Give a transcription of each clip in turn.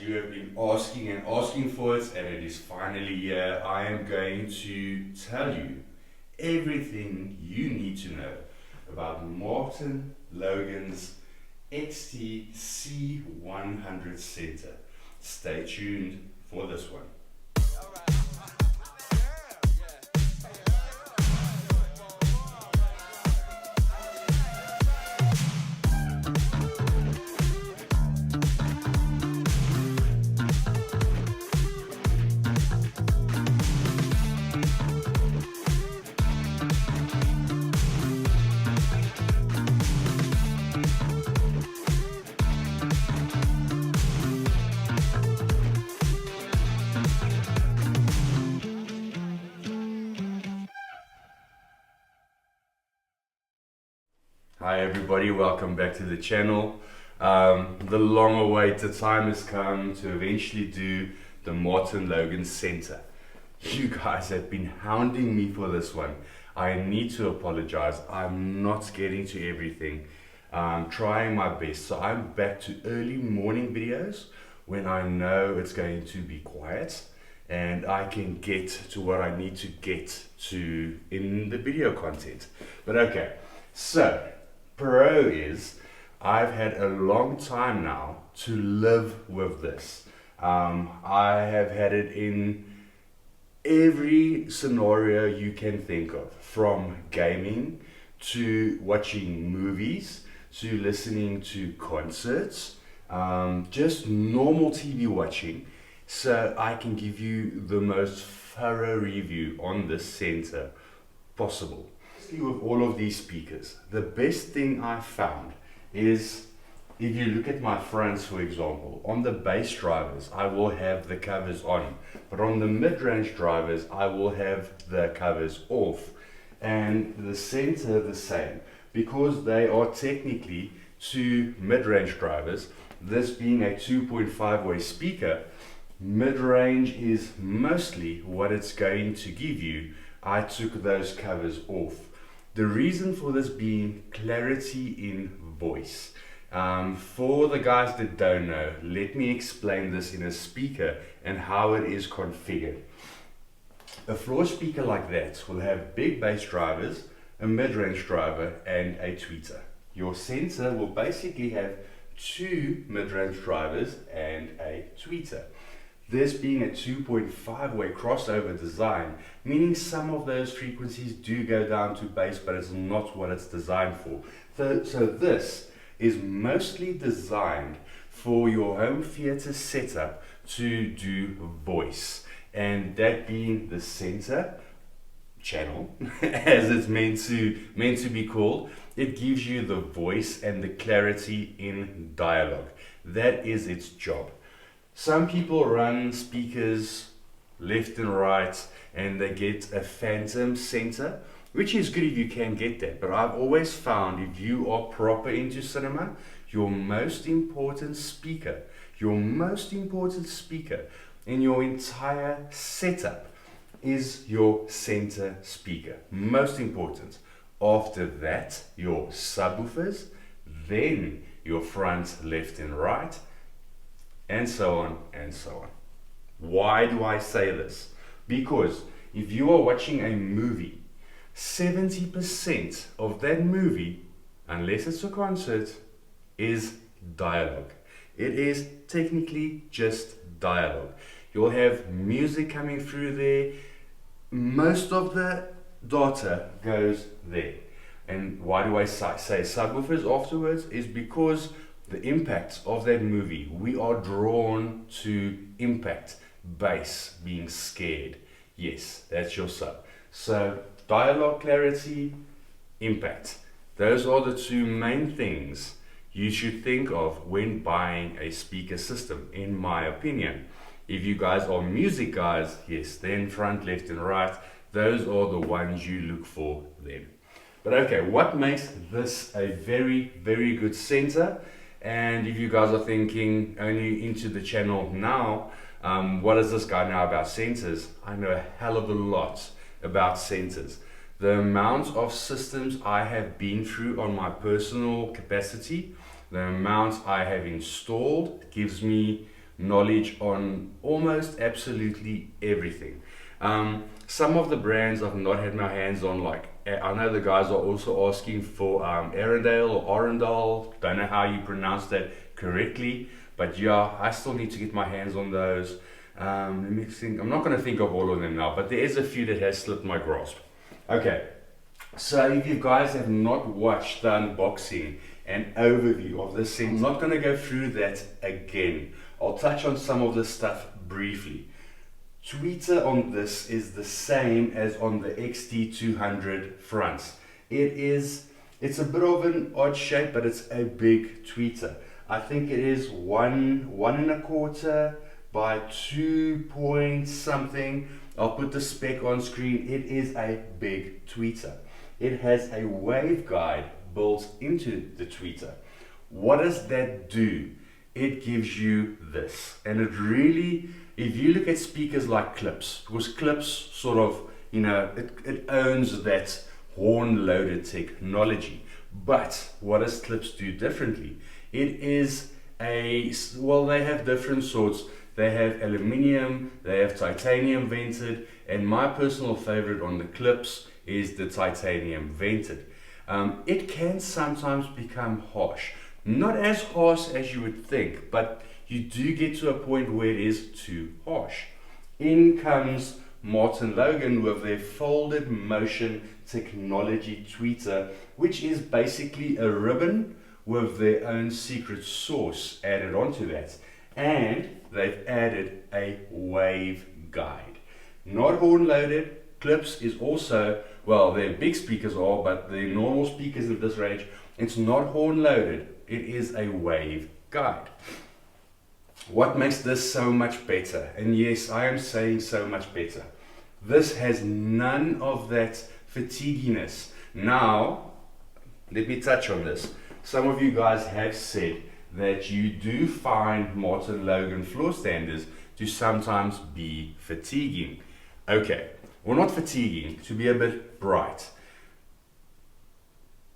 you have been asking and asking for it, and it is finally here. I am going to tell you everything you need to know about MartinLogan's XT C100 center. Stay tuned for this one. Hi everybody, welcome back to the channel. The long-awaited time has come to eventually do the MartinLogan Center. You guys have been hounding me for this one. I need to apologize. I'm not getting to everything. I'm trying my best. So I'm back to early morning videos when I know it's going to be quiet and I can get to what I need to get to in the video content. But okay, so pro is I've had a long time now to live with this. I have had it in every scenario you can think of, from gaming to watching movies to listening to concerts, just normal TV watching, so I can give you the most thorough review on this center possible. With all of these speakers, the best thing I found is, if you look at my fronts, for example, on the bass drivers I will have the covers on, but on the mid-range drivers I will have the covers off, and the center the same, because they are technically two mid-range drivers. This being a 2.5 way speaker, mid-range is mostly what it's going to give you. I took those covers off. The reason for this being clarity in voice. For the guys that don't know, let me explain this in a speaker and how it is configured. A floor speaker like that will have big bass drivers, a mid-range driver and a tweeter. Your center will basically have two mid-range drivers and a tweeter. This being a 2.5 way crossover design, meaning some of those frequencies do go down to bass, but it's not what it's designed for. So this is mostly designed for your home theater setup to do voice, and that being the center channel, as it's meant to be called, it gives you the voice and the clarity in dialogue. That is its job. Some people run speakers left and right and they get a phantom center, which is good if you can get that, but I've always found if you are proper into cinema, your most important speaker in your entire setup is your center speaker. Most important. After that, your subwoofers, then your front left and right, and so on and so on. Why do I say this? Because if you are watching a movie, 70% of that movie, unless it's a concert, is dialogue. It is technically just dialogue. You'll have music coming through there. Most of the data goes there. And why do I say subwoofers afterwards? Is because the impact of that movie, we are drawn to impact, bass, being scared. Yes, that's your sub. So dialogue, clarity, impact. Those are the two main things you should think of when buying a speaker system, in my opinion. If you guys are music guys, yes, then front, left and right, those are the ones you look for then. But okay, what makes this a very, very good center? And if you guys are thinking only into the channel now, what does this guy know about centers? I know a hell of a lot about centers. The amount of systems I have been through on my personal capacity, the amount I have installed gives me knowledge on almost absolutely everything. Some of the brands I've not had my hands on, like I know the guys are also asking for Arendelle or Arendelle, don't know how you pronounce that correctly, but yeah, I still need to get my hands on those. Let me think. I'm not going to think of all of them now, but there is a few that has slipped my grasp. Okay, so if you guys have not watched the unboxing and overview of this thing, I'm not going to go through that again. I'll touch on some of the stuff briefly. Tweeter on this is the same as on the XT200 fronts. It's a bit of an odd shape, but it's a big tweeter. I think it is 1.25 by 2 point something. I'll put the spec on screen. It is a big tweeter. It has a waveguide built into the tweeter. What does that do? It gives you this, and it really, if you look at speakers like Klipsch, because Klipsch sort of, you know, it owns that horn loaded technology. But what does Klipsch do differently? It is well, they have different sorts. They have aluminium, they have titanium vented, and my personal favorite on the Klipsch is the titanium vented. It can sometimes become harsh. Not as harsh as you would think, but you do get to a point where it is too harsh. In comes MartinLogan with their folded motion technology tweeter, which is basically a ribbon with their own secret sauce added onto that. And they've added a wave guide. Not horn loaded. Klipsch is also, well, their big speakers are, but the normal speakers in this range, it's not horn loaded. It is a wave guide. What makes this so much better? And yes, I am saying so much better. This has none of that fatiguiness. Now, let me touch on this. Some of you guys have said that you do find MartinLogan floor standers to sometimes be fatiguing. Okay, well, not fatiguing, to be a bit bright.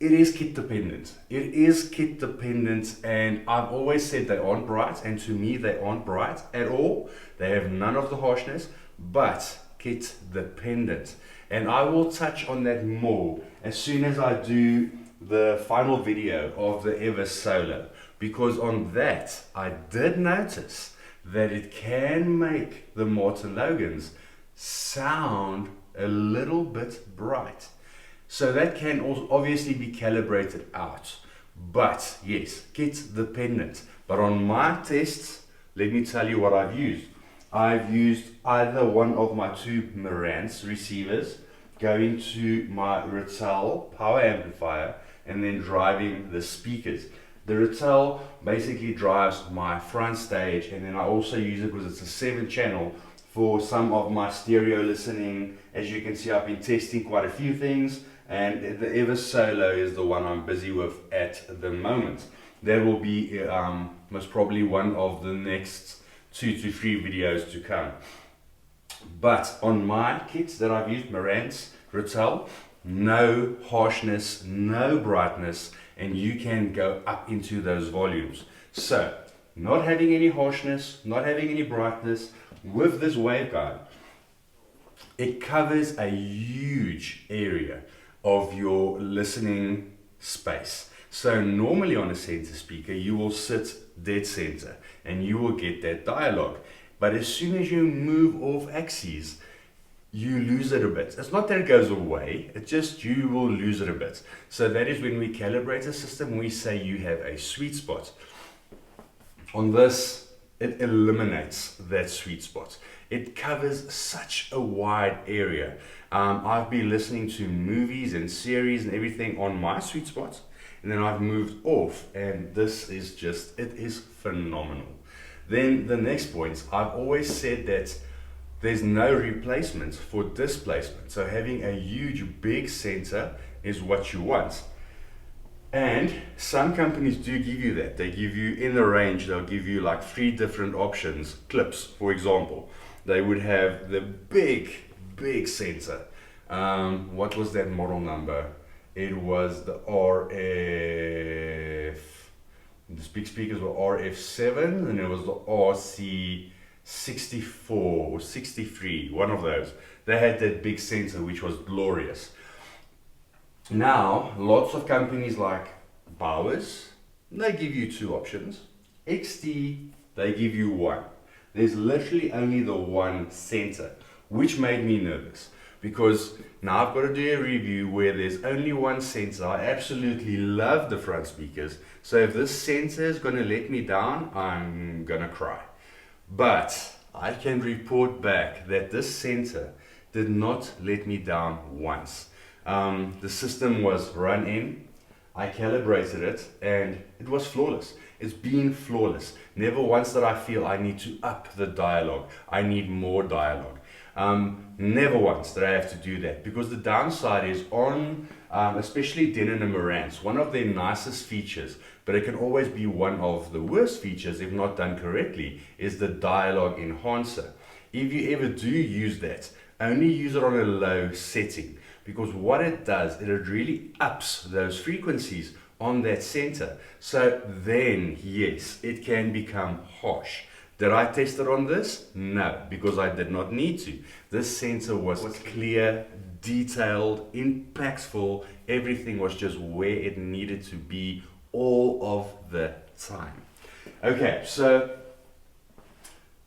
It is kit dependent. It is kit dependent, and I've always said they aren't bright, and to me they aren't bright at all. They have none of the harshness, but kit dependent. And I will touch on that more as soon as I do the final video of the Ever Solo, because on that I did notice that it can make the MartinLogans sound a little bit bright. So that can also obviously be calibrated out. But yes, kit dependent. But on my tests, let me tell you what I've used. I've used either one of my two Marantz receivers, going to my Rattel power amplifier, and then driving the speakers. The Rattel basically drives my front stage, and then I also use it because it's a 7-channel for some of my stereo listening. As you can see, I've been testing quite a few things, and the Ever Solo is the one I'm busy with at the moment. That will be most probably one of the next 2 to 3 videos to come. But on my kits that I've used, Marantz, Rattel, no harshness, no brightness, and you can go up into those volumes. So, not having any harshness, not having any brightness, with this waveguide, it covers a huge area of your listening space. So normally on a center speaker, you will sit dead center and you will get that dialogue. But as soon as you move off axes, you lose it a bit. It's not that it goes away, it's just you will lose it a bit. So that is when we calibrate a system, we say you have a sweet spot. On this, it eliminates that sweet spot. It covers such a wide area. I've been listening to movies and series and everything on my sweet spot, and then I've moved off, and this is just, it is phenomenal. Then the next point, I've always said that there's no replacement for displacement. So having a huge big center is what you want. And some companies do give you that. They give you, in the range, they'll give you like 3 different options. Klipsch, for example, they would have the big center. What was that model number? It was the RF, The big speakers were RF7 and it was the RC64 or 63, one of those. They had that big sensor which was glorious. Now, lots of companies like Bowers, they give you two options. XT, they give you one. There's literally only the one sensor, which made me nervous. Because now I've got to do a review where there's only one sensor. I absolutely love the front speakers. So if this sensor is going to let me down, I'm going to cry. But I can report back that this sensor did not let me down once. The system was run in, I calibrated it, and it was flawless. It's been flawless. Never once did I feel I need to up the dialogue. I need more dialogue. Never once did I have to do that, because the downside is on, especially Denon and Marantz, one of their nicest features, but it can always be one of the worst features if not done correctly, is the dialogue enhancer. If you ever do use that, only use it on a low setting, because what it does, it really ups those frequencies on that center. So then, yes, it can become harsh. Did I test it on this? No, because I did not need to. This sensor was clear, detailed, impactful. Everything was just where it needed to be all of the time. Okay, so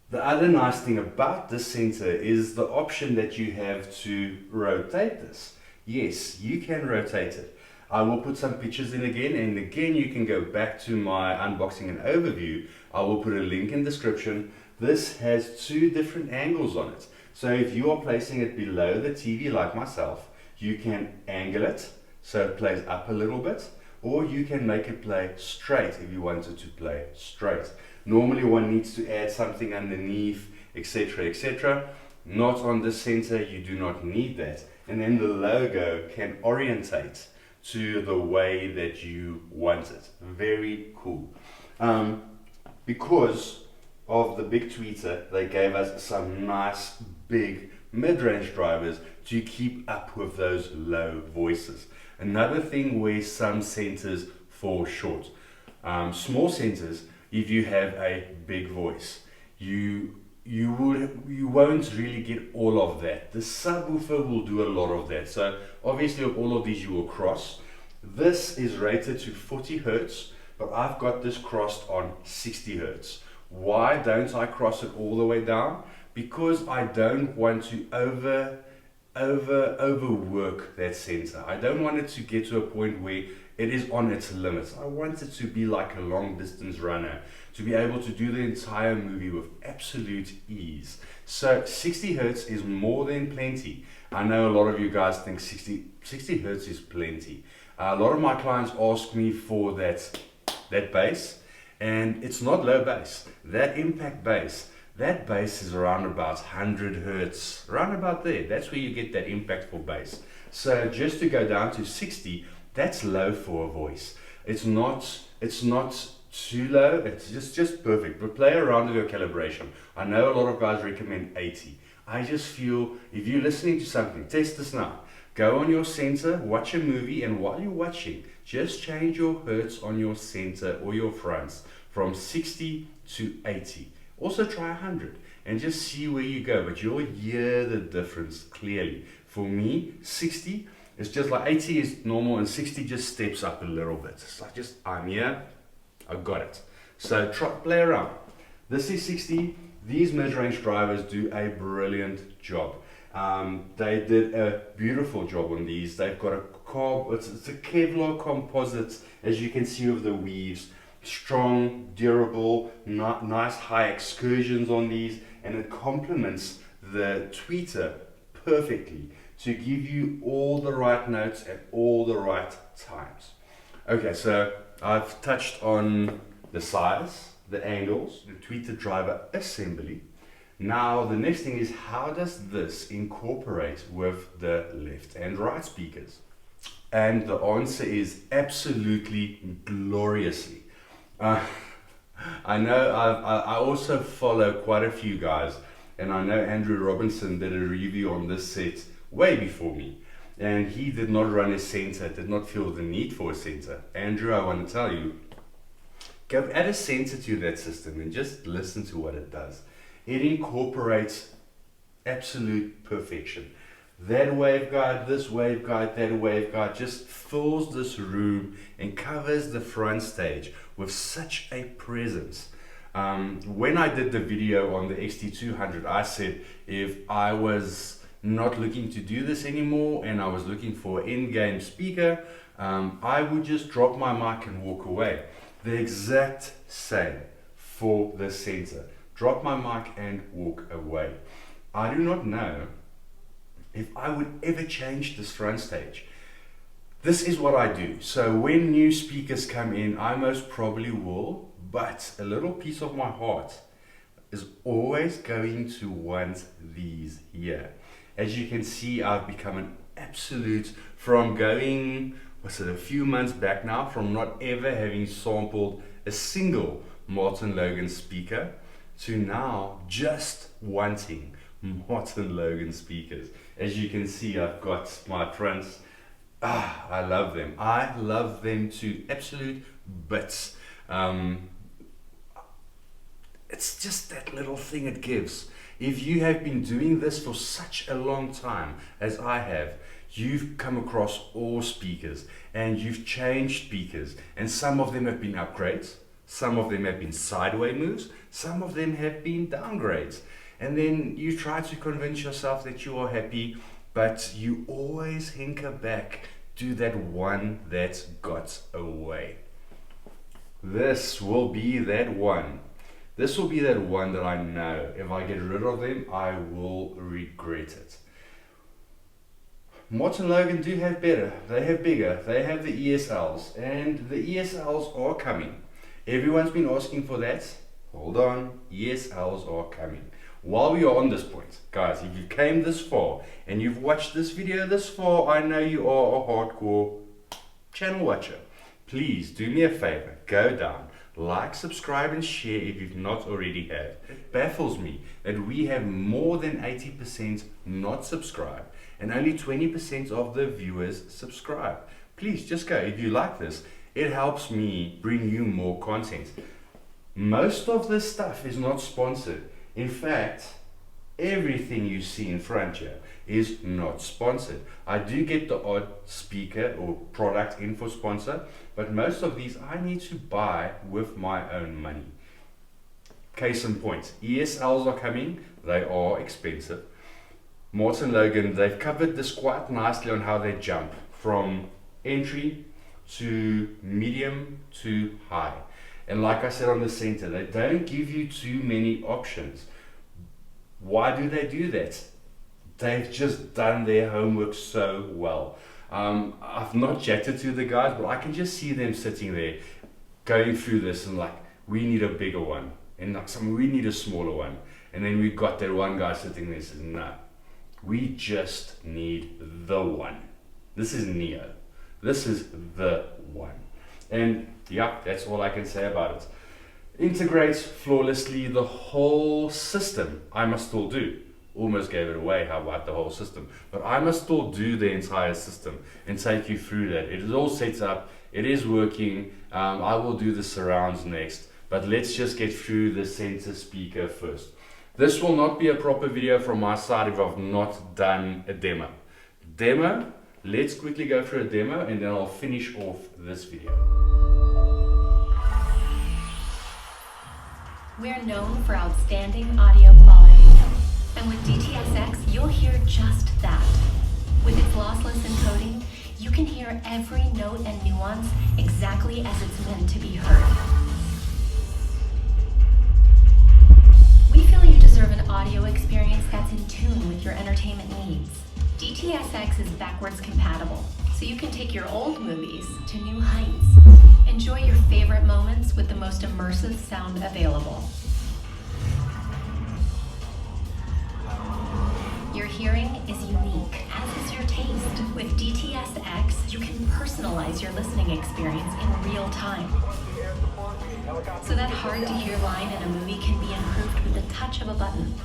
the other nice thing about this sensor is the option that you have to rotate this. Yes, you can rotate it. I will put some pictures in again, and again you can go back to my unboxing and overview. I will put a link in the description. This has two different angles on it. So if you are placing it below the TV like myself, you can angle it so it plays up a little bit, or you can make it play straight if you wanted to play straight. Normally one needs to add something underneath, etc, etc. Not on this sensor, you do not need that. And then the logo can orientate to the way that you want it. Very cool. Because of the big tweeter, they gave us some nice big mid-range drivers to keep up with those low voices. Another thing where some sensors fall short. Small sensors, if you have a big voice, you won't really get all of that. The subwoofer will do a lot of that. So obviously all of these you will cross. This is rated to 40 Hertz, but I've got this crossed on 60 Hertz. Why don't I cross it all the way down? Because I don't want to overwork that sensor. I don't want it to get to a point where it is on its limits. I want it to be like a long distance runner, to be able to do the entire movie with absolute ease. So 60 Hertz is more than plenty. I know a lot of you guys think 60 Hertz is plenty. A lot of my clients ask me for that bass, and it's not low bass. That impact bass, that bass is around about 100 Hertz, around about there. That's where you get that impactful bass. So just to go down to 60, that's low for a voice. It's not too low, it's just perfect. But play around with your calibration. I know a lot of guys recommend 80. I just feel if you're listening to something, test this now. Go on your sensor, watch a movie, and while you're watching, just change your hertz on your center or your fronts from 60 to 80. Also try 100 and just see where you go, but you'll hear the difference clearly. For me, 60 is just like 80 is normal and 60 just steps up a little bit. It's like just, I'm here, I got it. So play around. This is 60. These mid-range drivers do a brilliant job. They did a beautiful job on these. They've got it's a Kevlar composite, as you can see with the weaves. Strong, durable, nice high excursions on these, and it complements the tweeter perfectly to give you all the right notes at all the right times. Okay, so I've touched on the size, the angles, the tweeter driver assembly. Now the next thing is, how does this incorporate with the left and right speakers? And the answer is absolutely gloriously. I know I also follow quite a few guys, and I know Andrew Robinson did a review on this set way before me, and he did not run a center, did not feel the need for a center. Andrew, I want to tell you, Go add a sensor to that system and just listen to what it does. It incorporates absolute perfection. That waveguide, this waveguide, that waveguide just fills this room and covers the front stage with such a presence. When I did the video on the XT200, I said if I was not looking to do this anymore and I was looking for an in-game speaker, I would just drop my mic and walk away. The exact same for the sensor. Drop my mic and walk away. I do not know if I would ever change this front stage. This is what I do. So when new speakers come in, I most probably will, but a little piece of my heart is always going to want these here. As you can see, I've become an absolute, from going, a few months back now, from not ever having sampled a single MartinLogan speaker to now just wanting MartinLogan speakers. As you can see, I've got my fronts. I love them. I love them to absolute bits. It's just that little thing it gives. If you have been doing this for such a long time as I have, you've come across all speakers and you've changed speakers, and some of them have been upgrades, some of them have been sideways moves, some of them have been downgrades. And then you try to convince yourself that you are happy, but you always hinker back to that one that got away. This will be that one. This will be that one that I know if I get rid of them, I will regret it. MartinLogan do have better. They have bigger. They have the ESLs, and the ESLs are coming. Everyone's been asking for that. Hold on, ESLs are coming. While we are on this point, guys, if you came this far and you've watched this video this far, I know you are a hardcore channel watcher. Please do me a favor, go down, like, subscribe and share if you've not already have. It baffles me that we have more than 80% not subscribed and only 20% of the viewers subscribe. Please just go. If you like this, it helps me bring you more content. Most of this stuff is not sponsored. In fact, everything you see in front here is not sponsored. I do get the odd speaker or product in for sponsor, but most of these I need to buy with my own money. Case in point, ESLs are coming. They are expensive. MartinLogan, they've covered this quite nicely on how they jump from entry to medium to high. And like I said on the center, they don't give you too many options. Why do they do that? They've just done their homework so well. I've not chatted to the guys, but I can just see them sitting there going through this and like, we need a bigger one. And like we need a smaller one. And then we've got that one guy sitting there saying, no, we just need the one. This is Neo. This is the one. And yeah, that's all I can say about it. Integrates flawlessly the whole system. I must still do. Almost gave it away, how about the whole system? But I must still do the entire system and take you through that. It is all set up. It is working. I will do the surrounds next. But let's just get through the center speaker first. This will not be a proper video from my side if I've not done a demo. Let's quickly go through a demo and then I'll finish off this video. We're known for outstanding audio quality. And with DTSX, you'll hear just that. With its lossless encoding, you can hear every note and nuance exactly as it's meant to be heard. We feel you deserve an audio experience that's in tune with your entertainment needs. DTSX is backwards compatible, so you can take your old movies to new heights. Enjoy your favorite moments with the most immersive sound available. Your hearing is unique, as is your taste. With DTSX, you can personalize your listening experience in real time. So that hard-to-hear line in a movie can be improved with the touch of a button.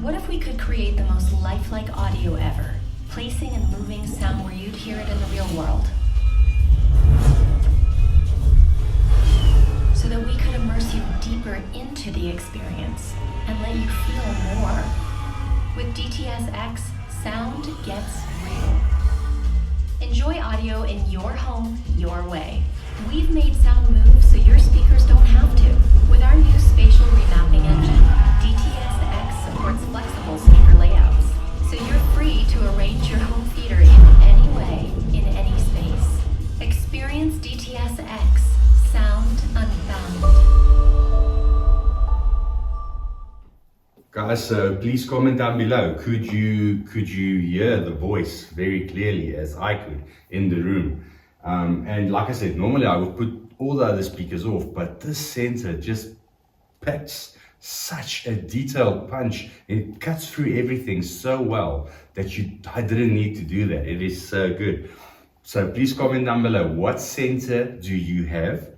What if we could create the most lifelike audio ever, placing and moving sound where you'd hear it in the real world? So so that we could immerse you deeper into the experience and let you feel more. With DTS-X, sound gets real. Enjoy audio in your home, your way. We've made sound move so your speakers don't have to. With our new spatial remapping engine, DTS-X supports flexible speaker layouts, so you're free to arrange your home theater in any way, in any space. Experience DTS-X, sound unbound. Guys, so please comment down below. Could you hear the voice very clearly as I could in the room? And like I said, normally I would put all the other speakers off, but this center just packs such a detailed punch. It cuts through everything so well that I didn't need to do that. It is so good. So please comment down below. What center do you have?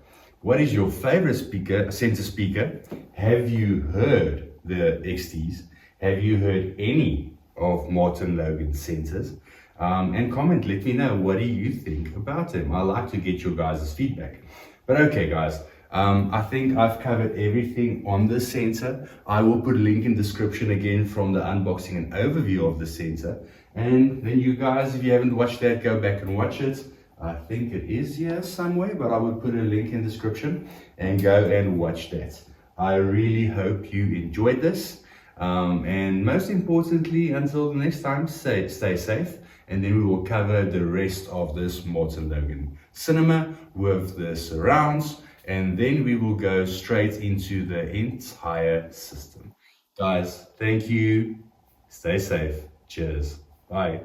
What is your favorite center speaker? Have you heard the XTs? Have you heard any of MartinLogan centers? And comment, let me know, what do you think about them? I like to get your guys' feedback. But okay guys, I think I've covered everything on the center. I will put a link in the description again from the unboxing and overview of the center. And then you guys, if you haven't watched that, go back and watch it. I think it is here somewhere, but I will put a link in the description and go and watch that. I really hope you enjoyed this. And most importantly, until the next time, stay safe. And then we will cover the rest of this MartinLogan cinema with the surrounds. And then we will go straight into the entire system. Guys, thank you. Stay safe. Cheers. Bye.